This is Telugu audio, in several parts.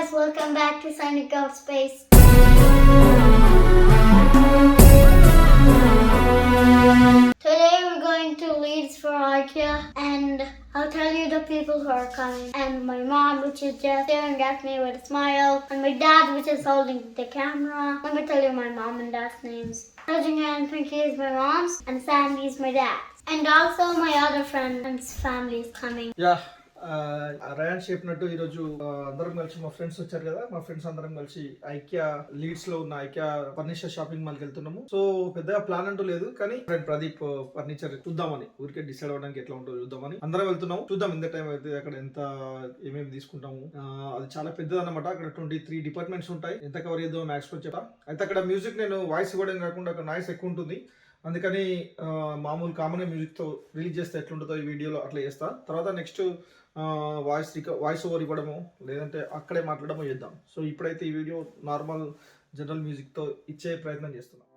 guys, welcome back to Sandeep Goud Space. Today we're going to Leeds for IKEA and I'll tell you the people who are coming. And my mom, which is just staring at me with a smile. And my dad, which is holding the camera. Let me tell you my mom and dad's names. Rajina and Pinky is my mom's and Sandy is my dad's. And also my other friend's family is coming. Yeah. Ryan చెప్పినట్టు ఈరోజు అందరం కలిసి మా ఫ్రెండ్స్ వచ్చారు కదా, మా ఫ్రెండ్స్ అందరం కలిసి ఐకియా లీడ్స్ లో ఉన్న ఐకియా ఫర్నిచర్ షాపింగ్ మాల్కి వెళ్తున్నాము. సో పెద్దగా ప్లాన్ అంటూ లేదు, కానీ ఫ్రెండ్ ప్రదీప్ ఫర్నిచర్ చూద్దామని ఊరికే డిసైడ్ అవ్వడానికి ఎట్లా ఉంటుందో చూద్దామని అందరం వెళ్తున్నాము. చూద్దాం ఎంత టైం అయితే అక్కడ ఎంత ఏమేమి తీసుకుంటాము. అది చాలా పెద్దది అనమాట. అక్కడ 23 డిపార్ట్మెంట్స్ ఉంటాయి. ఎంత కవర్ చేద్దాం మ్యాక్స్ చెప్తా. అయితే అక్కడ మ్యూజిక్ నేను వాయిస్ ఇవ్వడం కాకుండా అక్కడ నాయిస్ ఎక్కువ ఉంటుంది. అందుకని మామూలు కామన్ మ్యూజిక్తో రిలీజ్ చేస్తే ఎట్లుంటుందో ఈ వీడియోలో అట్లా చేస్తా. తర్వాత నెక్స్ట్ వాయిస్ ఓవర్ ఇవ్వడము లేదంటే అక్కడే మాట్లాడమో చేద్దాం. సో ఇప్పుడైతే ఈ వీడియో నార్మల్ జనరల్ మ్యూజిక్తో ఇచ్చే ప్రయత్నం చేస్తున్నాం.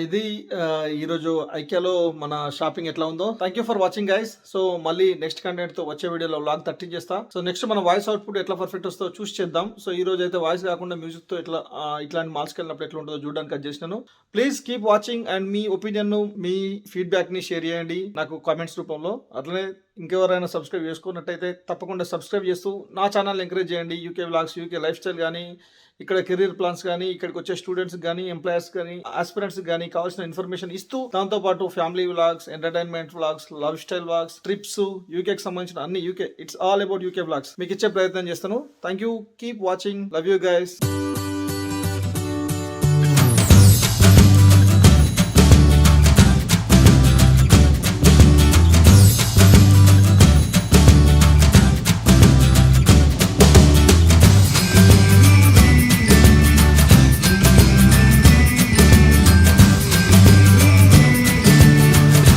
ఇది ఈరోజు ఐక్యాలో మన షాపింగ్ ఎట్లా ఉందో. Thank you for watching guys. So మళ్ళీ నెక్స్ట్ కంటెంట్ తో వచ్చే వీడియోలో వ్లాగ్ 13 చేస్తా. సో నెక్స్ట్ మన వాయిస్ అవుట్పుట్ ఎట్లా పర్ఫెక్ట్ వస్తుందో చూసి చేద్దాం. సో ఈ రోజు అయితే వాయిస్ కాకుండా మ్యూజిక్ తో ఎట్లా ఇట్లాంటి మాల్స్కి వెళ్ళినప్పుడు ఎట్లా ఉంటుందో చూడడానికి అది చేసినాను. Please keep watching and me opinion me feedback ని షేర్ చేయండి నాకు కామెంట్స్ రూపంలో. అట్లనే ఇంకెవరైనా సబ్స్క్రైబ్ చేసుకున్నట్టయితే తప్పకుండా సబ్స్క్రైబ్ చేస్తూ నా ఛానల్ ఎంకరేజ్ చేయండి. UK vlogs, UK life style కానీ, ఇక్కడ కెరీర్ ప్లాన్స్ కానీ, ఇక్కడికి వచ్చే స్టూడెంట్స్ కానీ, ఎంప్లాయర్స్ కానీ, ఆస్పిరెంట్స్ కానీ కావాల్సిన ఇన్ఫర్మేషన్ ఇస్తూ, దాంతో పాటు family vlogs, entertainment vlogs, lifestyle vlogs, trips, యూకేకి సంబంధించిన అన్ని UK, it's all about UK vlogs మీకు ఇచ్చే ప్రయత్నం చేస్తాను. Thank you, keep watching, love you guys.